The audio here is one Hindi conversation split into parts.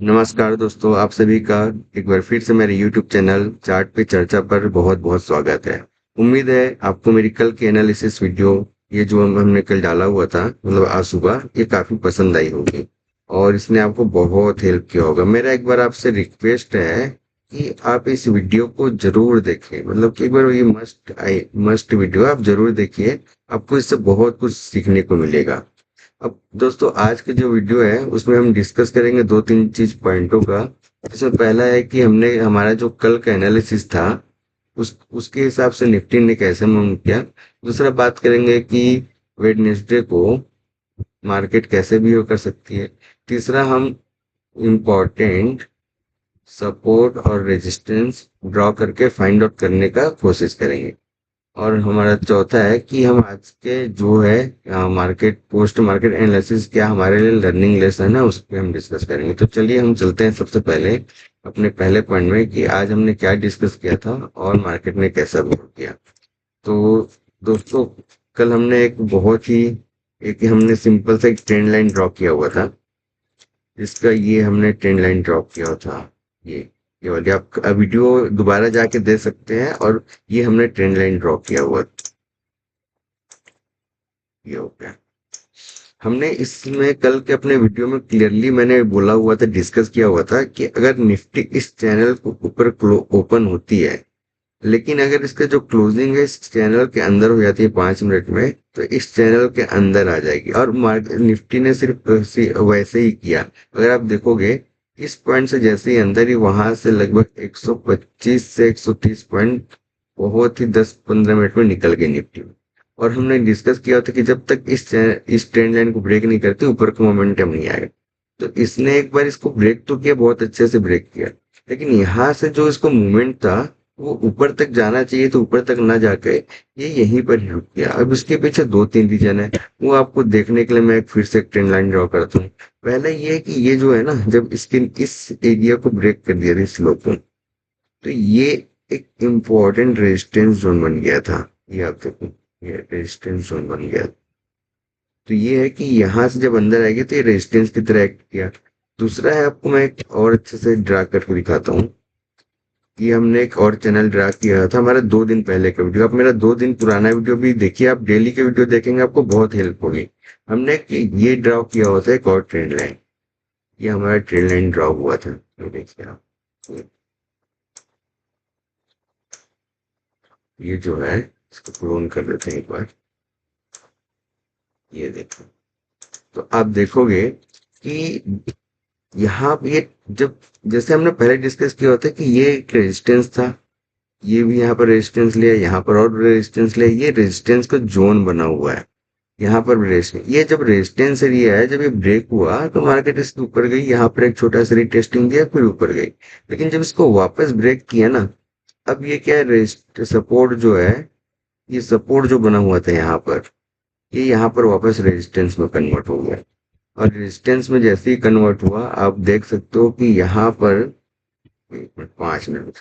नमस्कार दोस्तों, आप सभी का एक बार फिर से मेरे YouTube चैनल चार्ट पे चर्चा पर बहुत बहुत स्वागत है। उम्मीद है आपको मेरी कल की एनालिसिस वीडियो, ये जो हमने कल डाला हुआ था मतलब आज सुबह, ये काफी पसंद आई होगी और इसने आपको बहुत हेल्प किया होगा। मेरा एक बार आपसे रिक्वेस्ट है कि आप इस वीडियो को जरूर देखें, मतलब कि एक बार ये मस्ट वीडियो आप जरूर देखिए। आपको इससे बहुत कुछ सीखने को मिलेगा। अब दोस्तों, आज की जो वीडियो है उसमें हम डिस्कस करेंगे दो तीन चीज पॉइंटों का। इसमें पहला है कि हमने हमारा जो कल का एनालिसिस था उसके हिसाब से निफ्टी ने कैसे मूव किया। दूसरा बात करेंगे कि वेडनेसडे को मार्केट कैसे भी हो कर सकती है। तीसरा हम इम्पोर्टेंट सपोर्ट और रेजिस्टेंस ड्रॉ करके फाइंड आउट करने का कोशिश करेंगे। और हमारा चौथा है कि हम आज के जो है मार्केट पोस्ट मार्केट एनालिसिस क्या हमारे लिए लर्निंग लेसन है, उस पर हम डिस्कस करेंगे। तो चलिए हम चलते हैं सबसे पहले अपने पहले पॉइंट में कि आज हमने क्या डिस्कस किया था और मार्केट ने कैसा बिहेव किया। तो दोस्तों, कल हमने एक हमने सिंपल सा एक ट्रेंड लाइन ड्रॉ किया हुआ था। इसका ये हमने ट्रेंड लाइन ड्रॉ किया था। ये ये वाली आप वीडियो दोबारा जाके दे सकते हैं। और ये हमने ट्रेंड लाइन ड्रॉ किया हुआ, ये हो गया। हमने इसमें कल के अपने वीडियो में क्लियरली मैंने बोला हुआ था, डिस्कस किया हुआ था कि अगर निफ्टी इस चैनल को ऊपर ओपन होती है, लेकिन अगर इसका जो क्लोजिंग है इस चैनल के अंदर हो जाती है 5 मिनट में, तो इस चैनल के अंदर आ जाएगी। और निफ्टी ने सिर्फ वैसे ही किया। अगर आप देखोगे इस पॉइंट से जैसे ही अंदर ही वहां से लगभग 125 से 130 पॉइंट बहुत ही 10-15 मिनट में निकल गए निफ्टी में। और हमने डिस्कस किया था कि जब तक इस ट्रेंड लाइन को ब्रेक नहीं करते ऊपर का मोमेंटम नहीं आएगा। तो इसने एक बार इसको ब्रेक तो किया, बहुत अच्छे से ब्रेक किया, लेकिन यहाँ से जो इसको मूवमेंट था वो ऊपर तक जाना चाहिए, तो ऊपर तक ना जाके ये यहीं पर ही रुक गया। अब इसके पीछे दो तीन रीजन है, वो आपको देखने के लिए मैं फिर से एक ट्रेंड लाइन ड्रॉ करता हूँ। पहला ये है कि ये जो है ना, जब इसके इस एरिया को ब्रेक कर दिया था इस लो को, तो ये एक इम्पोर्टेंट रेजिस्टेंस जोन बन गया था। ये आप देखो, ये रेजिस्टेंस जोन बन गया। तो ये है कि यहाँ से जब अंदर आएगी तो ये रेजिस्टेंस की तरह एक्ट किया। दूसरा है, आपको मैं एक और अच्छे से ड्रा करके दिखाता हूँ कि हमने एक और चैनल ड्रा किया था हमारा 2 दिन पहले का वीडियो। आप मेरा 2 दिन पुराना वीडियो भी देखिए, आप डेली के वीडियो देखेंगे आपको बहुत हेल्प होगी। हमने ये ड्रॉ किया हुआ था एक और ट्रेंड लाइन। ये हमारा ट्रेंड लाइन ड्रॉ हुआ था, ये देखिए आप। ये जो है इसको क्लोन कर देते हैं एक बार। ये देखो, तो आप देखोगे कि यहाँ पे ये जब जैसे हमने पहले डिस्कस किया होता है कि ये एक रेजिस्टेंस था, ये भी यहाँ पर रेजिस्टेंस लिया, यहाँ पर और रेजिस्टेंस लिया, ये रेजिस्टेंस का जोन बना हुआ है। यहाँ पर भी रेजिस्टेंस, ये जब रेजिस्टेंस एरिया है, जब ये ब्रेक हुआ तो मार्केट इसके ऊपर गई, यहाँ पर एक छोटा सा रिटेस्टिंग दिया फिर ऊपर गई। लेकिन जब इसको वापस ब्रेक किया ना, अब ये क्या है, सपोर्ट जो है, ये सपोर्ट जो बना हुआ था यहाँ पर, ये यहाँ पर वापस रेजिस्टेंस में कन्वर्ट हो गया। और रेजिस्टेंस में जैसे ही कन्वर्ट हुआ, आप देख सकते हो कि यहाँ पर 1 मिनट 5 मिनट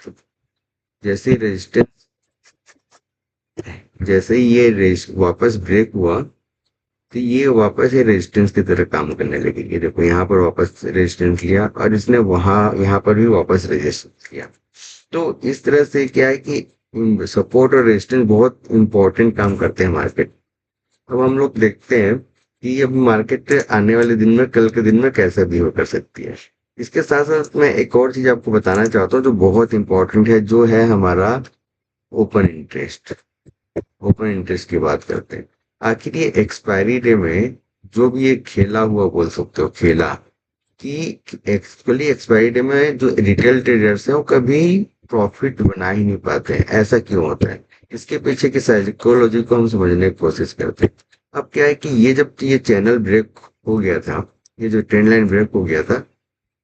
जैसे ही रेजिस्टेंस, जैसे ही ये वापस ब्रेक हुआ, तो ये वापस ये रेजिस्टेंस की तरह काम करने लगी। ये देखो, यहाँ पर वापस रेजिस्टेंस लिया और इसने वहां यहाँ पर भी वापस रेजिस्टेंस लिया। तो इस तरह से क्या है कि सपोर्ट और रेजिस्टेंस बहुत इंपॉर्टेंट काम करते हैं मार्केट। अब हम लोग देखते हैं कि अब मार्केट आने वाले दिन में, कल के दिन में कैसा बिहेव कर सकती है। इसके साथ साथ मैं एक और चीज आपको बताना चाहता हूँ जो बहुत इंपॉर्टेंट है, जो है हमारा ओपन इंटरेस्ट। ओपन इंटरेस्ट की बात करते हैं। आखिर ये एक्सपायरी डे में जो भी ये खेला हुआ बोल सकते हो, खेला कि एक्चुअली एक्सपायरी डे में जो रिटेल ट्रेडर्स हैं वो कभी प्रॉफिट बना ही नहीं पाते हैं। ऐसा क्यों होता है, इसके पीछे की साइकोलॉजी को हम समझने की कोशिश करते हैं। अब क्या है कि ये जब ये चैनल ब्रेक हो गया था, ये जो ट्रेंड लाइन ब्रेक हो गया था,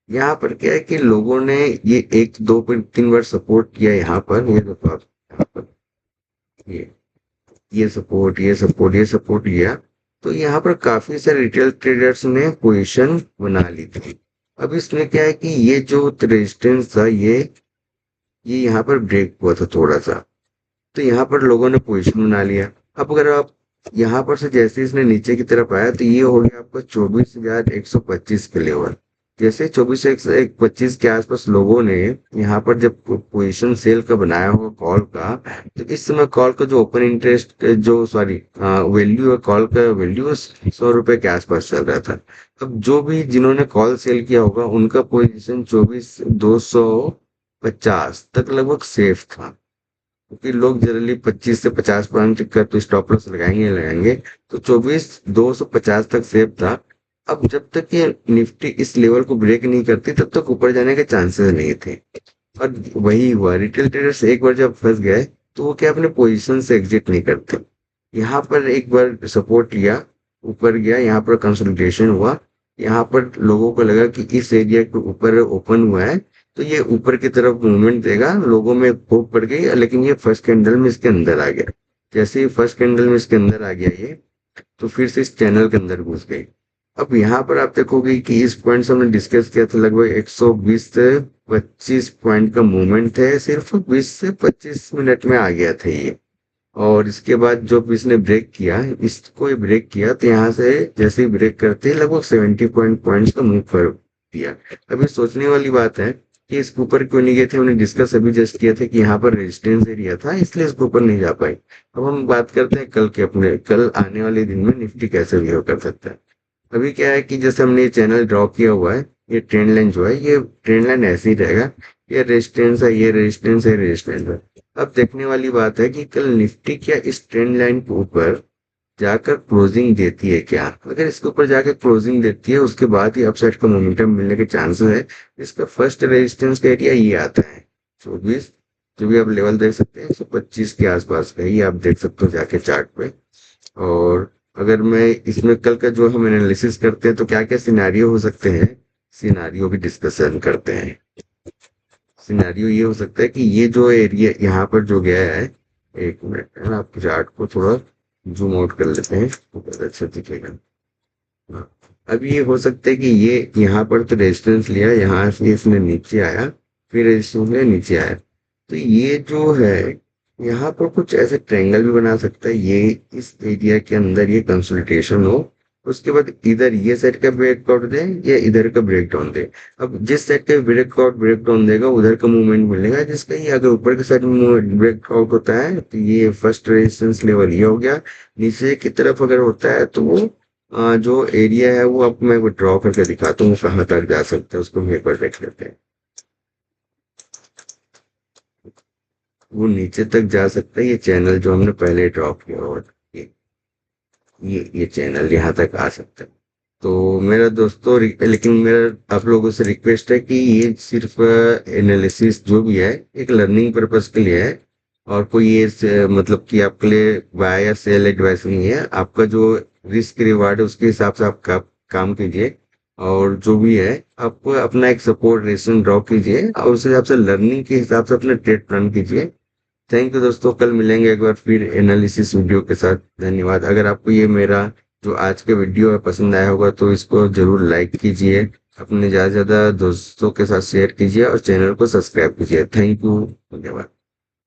यहाँ पर क्या है कि लोगों ने ये 1 2 3 बार सपोर्ट किया यहाँ पर। ये देखो आप, यहाँ पर ये ये सपोर्ट, ये सपोर्ट, ये सपोर्ट लिया। तो यहाँ पर काफी सारे रिटेल ट्रेडर्स ने पोजीशन बना ली थी। अब इसमें क्या है कि ये जो रेजिस्टेंस था, ये यहाँ पर ब्रेक हुआ था थोड़ा सा, तो यहाँ पर लोगों ने पोजीशन बना लिया। अब अगर आप यहाँ पर से जैसे इसने नीचे की तरफ आया, तो ये हो गया आपका 24,125 के लेवल। जैसे 24 से 25 के आसपास लोगों ने यहाँ पर जब पोजीशन सेल का बनाया होगा कॉल का, तो इस समय कॉल का जो ओपन इंटरेस्ट जो सॉरी वैल्यू है, कॉल का वैल्यू 100 रुपए के आसपास चल रहा था। अब जो भी जिन्होंने कॉल सेल किया होगा उनका पोजीशन 24,250 तक लगभग सेफ था, क्योंकि लोग जनरली 25 से 50 पॉइंट का तो स्टॉप लॉस लगाएंगे लगाएंगे। तो 24,250 तक सेफ था। अब जब तक ये निफ्टी इस लेवल को ब्रेक नहीं करती तब तक ऊपर जाने के चांसेस नहीं थे। और वही हुआ, रिटेल ट्रेडर्स एक बार जब फंस गए तो वो क्या अपने पोजीशन से एग्जिट नहीं करते। यहाँ पर एक बार सपोर्ट लिया, ऊपर गया, यहाँ पर कंसोलिडेशन हुआ, यहाँ पर लोगों को लगा कि इस एरिया के ऊपर ओपन हुआ है तो ये ऊपर की तरफ मूवमेंट देगा, लोगों में होप पड़ गई, लेकिन ये फर्स्ट कैंडल में इसके अंदर आ गया। जैसे ही फर्स्ट कैंडल में इसके अंदर आ गया ये, तो फिर से इस चैनल के अंदर घुस गई। अब यहाँ पर आप देखोगे कि इस पॉइंट से हमने डिस्कस किया था, लगभग 120 से 25 पॉइंट का मूवमेंट है, सिर्फ 20 से 25 मिनट में आ गया था ये। और इसके बाद जब इसने ब्रेक किया, इसको ये ब्रेक किया, तो यहाँ से जैसे ही ब्रेक करते ही लगभग 70 पॉइंट्स का मूव कर दिया। अभी सोचने वाली बात है कि इसके ऊपर क्यों नहीं गए थे। हमने डिस्कस अभी जस्ट किया था कि यहाँ पर रेजिस्टेंस एरिया था, इसलिए इसके ऊपर नहीं जा पाई। अब हम बात करते हैं कल के, अपने कल आने वाले दिन में निफ्टी कैसे बिहेव कर सकता है। अभी क्या है कि जैसे हमने ये चैनल ड्रॉ किया हुआ है, ये ट्रेंड लाइन जो है, ये ट्रेंड लाइन ऐसे ही रहेगा। ये रेजिस्टेंस है, ये रेजिस्टेंस है, रेजिस्टेंस है। अब देखने वाली बात है कि कल निफ्टी क्या इस ट्रेंड लाइन के ऊपर जाकर क्लोजिंग देती है क्या। अगर इसके ऊपर जाकर क्लोजिंग देती है उसके बाद ही अपसाइड का मोमेंटम मिलने के चांसेस है। इसका फर्स्ट रेजिस्टेंस का एरिया ये आता है 24, जो भी आप लेवल देख सकते हैं 125 के आसपास का, ये आप देख सकते हो जाके चार्ट पे। और अगर मैं इसमें कल का जो हम एनालिसिस करते हैं तो क्या क्या सिनेरियो हो सकते हैं, सिनेरियो भी डिस्कशन करते हैं। सिनेरियो ये हो सकता है कि ये जो एरिया यहाँ पर जो गया है, एक मिनट आप चार्ट को थोड़ा जूम आउट कर लेते हैं तो बहुत अच्छा दिखेगा। हाँ, अब ये हो सकता है कि ये यहाँ पर तो रेजिस्टेंस लिया, यहाँ से इसने नीचे आया, फिर रेजिस्टेंस लिया, नीचे आया। तो ये जो है यहाँ पर कुछ ऐसे ट्रायंगल भी बना सकता है, ये इस एरिया के अंदर ये कंसोलिडेशन हो, उसके बाद इधर ये साइड का ब्रेकआउट दे या इधर का ब्रेकडाउन दे। अब जिस साइड का ब्रेकडाउन देगा उधर का मूवमेंट मिलेगा, जिसका ये अगर ऊपर के साइड में ब्रेकआउट होता है तो ये फर्स्ट रेजिस्टेंस लेवल ये हो गया। नीचे की तरफ अगर होता है तो वो जो एरिया है वो अब मैं ड्रॉ करके दिखाता हूँ कहाँ तक जा सकता है, उसको हम एक बार देख लेते हैं। वो नीचे तक जा सकता है, ये चैनल जो हमने पहले ड्रॉ किया, और ये चैनल यहाँ तक आ सकता है। तो मेरा दोस्तों लेकिन मेरा आप लोगों से रिक्वेस्ट है कि ये सिर्फ एनालिसिस जो भी है एक लर्निंग पर्पस के लिए है, और कोई ये मतलब कि आपके लिए बाय या सेल एडवाइस नहीं है। आपका जो रिस्क रिवार्ड है उसके हिसाब से आप काम कीजिए, और जो भी है आप अपना एक सपोर्ट रेशन ड्रॉ कीजिए और उस हिसाब से लर्निंग के हिसाब से अपना ट्रेड प्लान कीजिए। थैंक यू दोस्तों, कल मिलेंगे एक बार फिर एनालिसिस वीडियो के साथ। धन्यवाद। अगर आपको ये मेरा जो आज का वीडियो है पसंद आया होगा तो इसको जरूर लाइक कीजिए, अपने ज़्यादा से ज़्यादा दोस्तों के साथ शेयर कीजिए और चैनल को सब्सक्राइब कीजिए। थैंक यू, धन्यवाद।